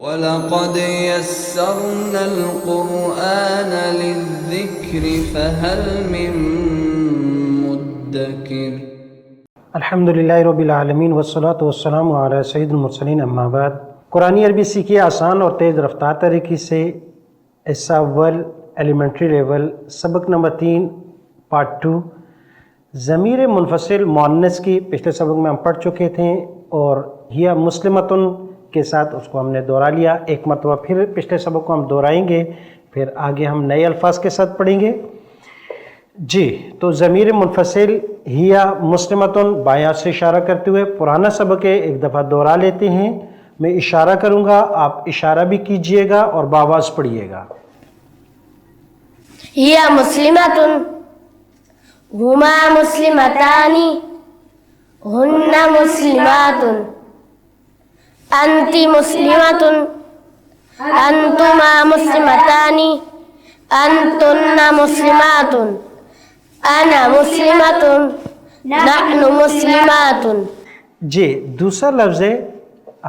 وَلَقَدْ يَسَّرْنَا الْقُرْآنَ لِلذِّكْرِ فَهَلْ مِن مُّدَّكِرٍ۔ الحمدللہ رب العالمین والصلاة والسلام علی سید المرسلین، اما بعد۔ قرآن عربی سیکھیے آسان اور تیز رفتار طریقے سے۔ حصہ اول ایلیمنٹری لیول، سبق نمبر 3 پارٹ 2، ضمیر منفصل مؤنث کی پچھلے سبق میں ہم پڑھ چکے تھے، اور ہیا مسلمتن کے ساتھ اس کو ہم نے دہرا لیا۔ ایک مرتبہ پھر پچھلے سبق کو ہم دہرائیں گے، پھر آگے ہم نئے الفاظ کے ساتھ پڑھیں گے۔ جی، تو ضمیر منفصل ہیا مسلمتن بایاں سے اشارہ کرتے ہوئے پرانا سبق ہے، ایک دفعہ دہرا لیتے ہیں۔ میں اشارہ کروں گا، آپ اشارہ بھی کیجئے گا اور باواز پڑھیے گا۔ ہیا مسلمتن، ہما مسلمتانی، ہن مسلماتن، انتی مسلمتن، انتما مسلمتانی، انتن مسلماتن، انا مسلمتن، نحن مسلماتن۔ جی، دوسرا لفظ ہے،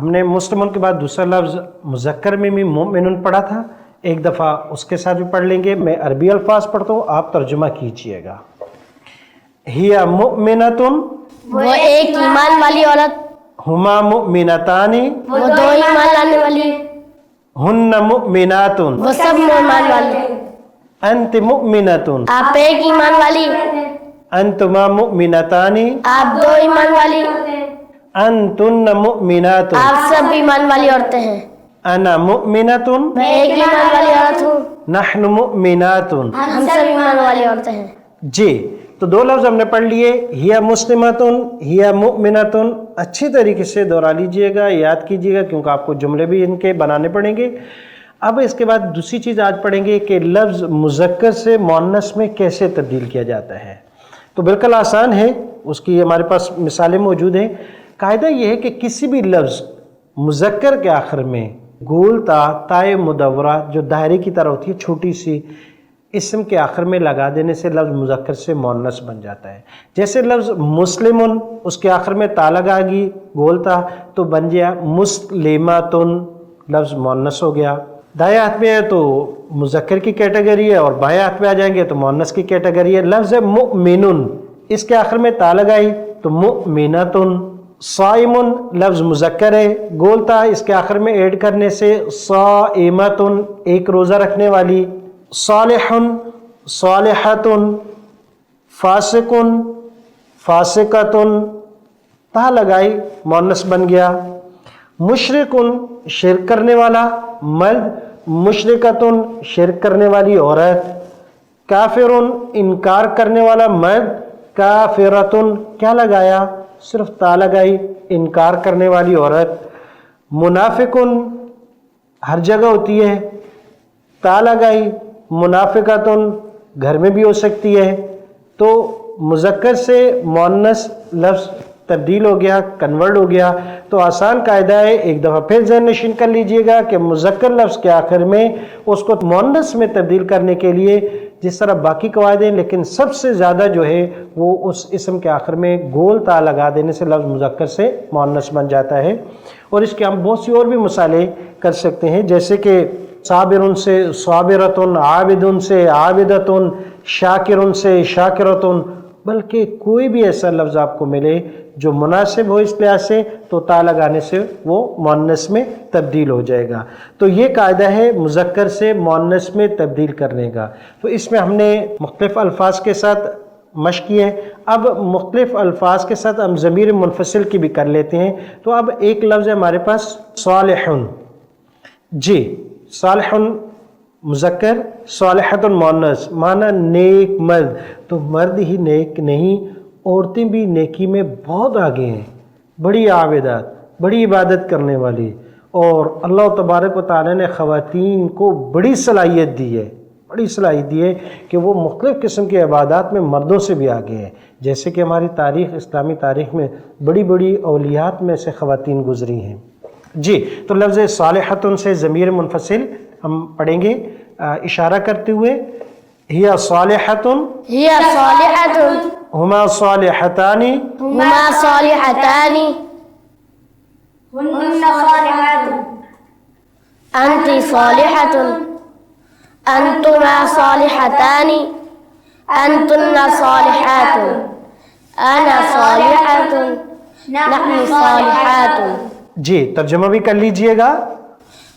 ہم نے مسلمن کے بعد دوسرا لفظ مذکر میں بھی مومنن پڑھا تھا، ایک دفعہ اس کے ساتھ بھی پڑھ لیں گے۔ میں عربی الفاظ پڑھتا ہوں، آپ ترجمہ کیجئے گا۔ ہیا مؤمنتن، وہ ایک ایمان والی عورت، ہما مؤمنتانی، وہ دو ایمان لانے والی، ہن مؤمناتن، وہ سب ایمان والے۔ انت مؤمنتن، آپ ایک ایمان والی، انتما مؤمنتانی، آپ دو ایمان والی، انتن مؤمنات، آپ سب ایمان والی عورتیں ہیں۔ انا مؤمنتن، میں ایک ایمان والی عورت ہوں، نحن مؤمنات۔ ہم سب ایمان والی عورتیں ہیں۔ جی، تو دو لفظ ہم نے پڑھ لیے، ہیا مسلمتن، ہیا مؤمنتن۔ اچھی طریقے سے دہرا لیجئے گا، یاد کیجئے گا، کیونکہ آپ کو جملے بھی ان کے بنانے پڑیں گے۔ اب اس کے بعد دوسری چیز آج پڑھیں گے کہ لفظ مذکر سے مؤنث میں کیسے تبدیل کیا جاتا ہے۔ تو بالکل آسان ہے، اس کی ہمارے پاس مثالیں موجود ہیں۔ قاعدہ یہ ہے کہ کسی بھی لفظ مذکر کے آخر میں گول تا، تائے مدورہ جو دائرے کی طرح ہوتی ہے چھوٹی سی، اسم کے آخر میں لگا دینے سے لفظ مذکر سے مؤنث بن جاتا ہے۔ جیسے لفظ مسلمن، اس کے آخر میں تا لگا گی گول تا، تو بن گیا مسلماتن، لفظ مؤنث ہو گیا۔ دائیں ہاتھ میں ہے تو مذکر کی کیٹیگری ہے، اور بائیں ہاتھ میں آ جائیں گے تو مؤنث کی کیٹیگری ہے۔ لفظ مؤمنن، اس کے آخر میں تا لگائی تو مؤمناتن۔ صائمن لفظ مذکر ہے، گول تا اس کے آخر میں ایڈ کرنے سے صائمتن، ایک روزہ رکھنے والی۔ صالحن، صالحتن۔ فاسقن، فاسقتن، تا لگائی مؤنث بن گیا۔ مشرکن شرک کرنے والا مرد، مشرکتن شرک کرنے والی عورت۔ کافرن انکار کرنے والا مرد، کافرتن کیا لگایا؟ صرف تا لگائی، انکار کرنے والی عورت۔ منافقن ہر جگہ ہوتی ہے، تا لگائی، منافقتن گھر میں بھی ہو سکتی ہے۔ تو مذکر سے مؤنث لفظ تبدیل ہو گیا، کنورٹ ہو گیا۔ تو آسان قاعدہ ہے، ایک دفعہ پھر ذہن نشین کر لیجئے گا کہ مذکر لفظ کے آخر میں اس کو مؤنث میں تبدیل کرنے کے لیے جس طرح باقی قواعد ہیں، لیکن سب سے زیادہ جو ہے وہ اس اسم کے آخر میں گول تا لگا دینے سے لفظ مذکر سے مؤنث بن جاتا ہے۔ اور اس کے ہم بہت سی اور بھی مثالیں کر سکتے ہیں، جیسے کہ صابرن سے صابرتن، عابدن سے عابدتن، شاکرن سے شاکرتن۔ بلکہ کوئی بھی ایسا لفظ آپ کو ملے جو مناسب ہو اس لحاظ سے، تو تا لگانے سے وہ مؤنث میں تبدیل ہو جائے گا۔ تو یہ قاعدہ ہے مذکر سے مؤنث میں تبدیل کرنے کا۔ تو اس میں ہم نے مختلف الفاظ کے ساتھ مشق کی ہے۔ اب مختلف الفاظ کے ساتھ ہم ضمیر منفصل کی بھی کر لیتے ہیں۔ تو اب ایک لفظ ہے ہمارے پاس صالحن۔ جی، صالحن مذکر، صالحتن مؤنث، معنی نیک مرد۔ تو مرد ہی نیک نہیں، عورتیں بھی نیکی میں بہت آگے ہیں، بڑی عابدات، بڑی عبادت کرنے والی۔ اور اللہ تبارک و تعالیٰ نے خواتین کو بڑی صلاحیت دی ہے، بڑی صلاحیت دی ہے کہ وہ مختلف قسم کی عبادات میں مردوں سے بھی آگے ہیں۔ جیسے کہ ہماری تاریخ، اسلامی تاریخ میں بڑی بڑی اولیات میں سے خواتین گزری ہیں۔ جی، تو لفظ صالحتن سے ضمیر منفصل ہم پڑھیں گے اشارہ کرتے ہوئے۔ ہیا صالحتن، ہیا صالحتن، ہما صالحتان، ہما صالحتان، ہن صالحات، أنت صالحة أنتما صالحتان أنتن صالحات أنا صالحة نحن صالحات. جی ترجمہ بھی کر لیجئے گا.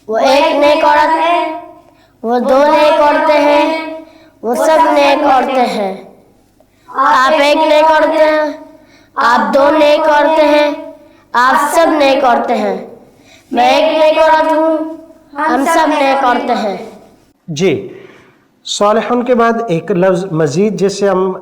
وہ ایک نیک عورت ہے، وہ دو نیک عورتیں ہیں، وہ سب نیک عورتیں ہیں. آپ ایک نیک عورتیں ہیں، آپ دو نیک عورتیں ہیں، آپ سب نیک عورتیں ہیں. میں ایک نیک عورت ہوں، ہم سب نیک عورتیں ہیں. جی صالحون کے بعد ایک لفظ مزید جسے ہم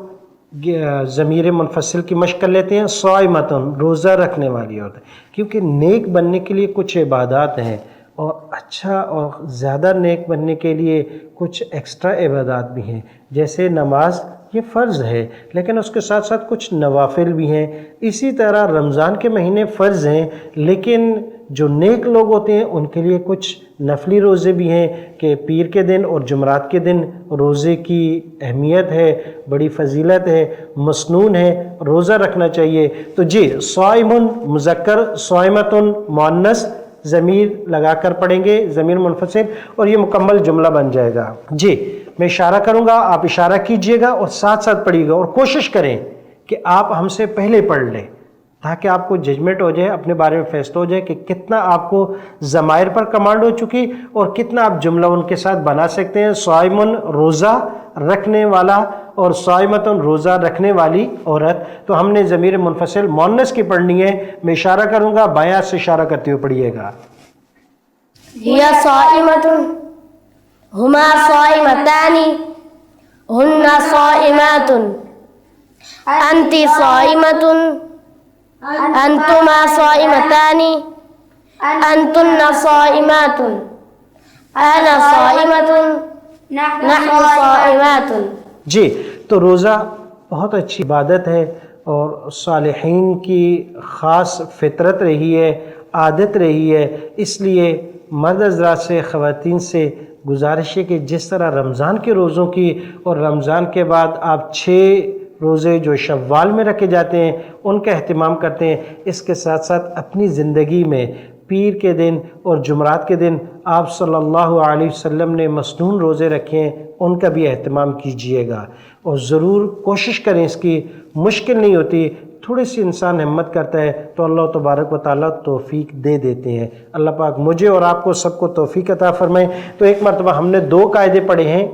ضمیر منفصل کی مشق کر لیتے ہیں، صائمتن، روزہ رکھنے والی عورت. کیونکہ نیک بننے کے لیے کچھ عبادات ہیں اور اچھا اور زیادہ نیک بننے کے لیے کچھ ایکسٹرا عبادات بھی ہیں. جیسے نماز یہ فرض ہے لیکن اس کے ساتھ ساتھ کچھ نوافل بھی ہیں. اسی طرح رمضان کے مہینے فرض ہیں لیکن جو نیک لوگ ہوتے ہیں ان کے لیے کچھ نفلی روزے بھی ہیں کہ پیر کے دن اور جمعرات کے دن روزے کی اہمیت ہے، بڑی فضیلت ہے، مسنون ہے، روزہ رکھنا چاہیے. تو جی صائمن مذکر، صائمتن مؤنث، ضمیر لگا کر پڑھیں گے، ضمیر منفصل، اور یہ مکمل جملہ بن جائے گا. جی میں اشارہ کروں گا، آپ اشارہ کیجئے گا اور ساتھ ساتھ پڑھیے گا، اور کوشش کریں کہ آپ ہم سے پہلے پڑھ لیں تاکہ آپ کو ججمنٹ ہو جائے، اپنے بارے میں فیصلہ ہو جائے کہ کتنا آپ کو ضمائر پر کمانڈ ہو چکی اور کتنا آپ جملہ ان کے ساتھ بنا سکتے ہیں. صائمن روزہ رکھنے والا اور صائمتن روزہ رکھنے والی عورت. تو ہم نے ضمیر منفصل مؤنث کی پڑھنی ہے. میں اشارہ کروں گا، بایاں سے اشارہ کرتے ہوئے پڑھیے گا. هي صائمة هما صائمتان هن صائمات أنت صائمة أنتما صائمتان أنتن صائمات أنا صائمة نحن صائمات. جی تو روزہ بہت اچھی عبادت ہے اور صالحین کی خاص فطرت رہی ہے، عادت رہی ہے. اس لیے مرد حضرات سے، خواتین سے گزارش ہے کہ جس طرح رمضان کے روزوں کی اور رمضان کے بعد آپ 6 روزے جو شوال میں رکھے جاتے ہیں ان کا اہتمام کرتے ہیں، اس کے ساتھ ساتھ اپنی زندگی میں پیر کے دن اور جمعرات کے دن آپ صلی اللہ علیہ وسلم نے مسنون روزے رکھے ہیں، ان کا بھی اہتمام کیجئے گا. اور ضرور کوشش کریں، اس کی مشکل نہیں ہوتی، تھوڑی سی انسان ہمت کرتا ہے تو اللہ تبارک و تعالیٰ توفیق دے دیتے ہیں. اللہ پاک مجھے اور آپ کو سب کو توفیق عطا فرمائے. تو ایک مرتبہ ہم نے 2 قاعدے پڑھے ہیں.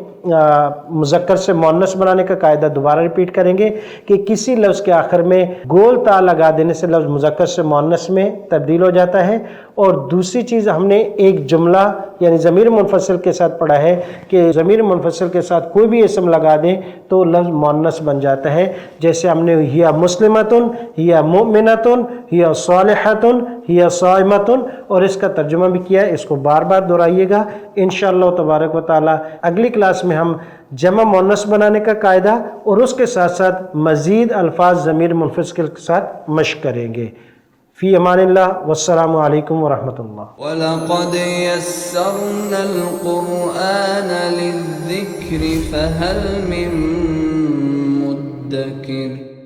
مذکر سے مؤنث بنانے کا قاعدہ دوبارہ ریپیٹ کریں گے کہ کسی لفظ کے آخر میں گول تا لگا دینے سے لفظ مذکر سے مؤنث میں تبدیل ہو جاتا ہے. اور دوسری چیز ہم نے ایک جملہ یعنی ضمیر منفصل کے ساتھ پڑھا ہے کہ ضمیر منفصل کے ساتھ کوئی بھی اسم لگا دیں تو لفظ مؤنث بن جاتا ہے. جیسے ہم نے ہیا مسلمتن، ہیا مؤمنتن، ہیا صالحتن، ہیا صائمتن، اور اس کا ترجمہ بھی کیا ہے. اس کو بار بار دہرائیے گا انشاءاللہ تبارک و تعالی. اگلی کلاس میں ہم جمع مؤنث بنانے کا قاعدہ اور اس کے ساتھ ساتھ مزید الفاظ ضمیر منفصل کے ساتھ مشق کریں گے. فی امان اللہ والسلام علیکم ورحمۃ اللہ. وَلَقَدْ يَسَّرْنَا الْقُرْآنَ لِلذِّكْرِ فَهَلْ مِن مُّدَّكِرٍ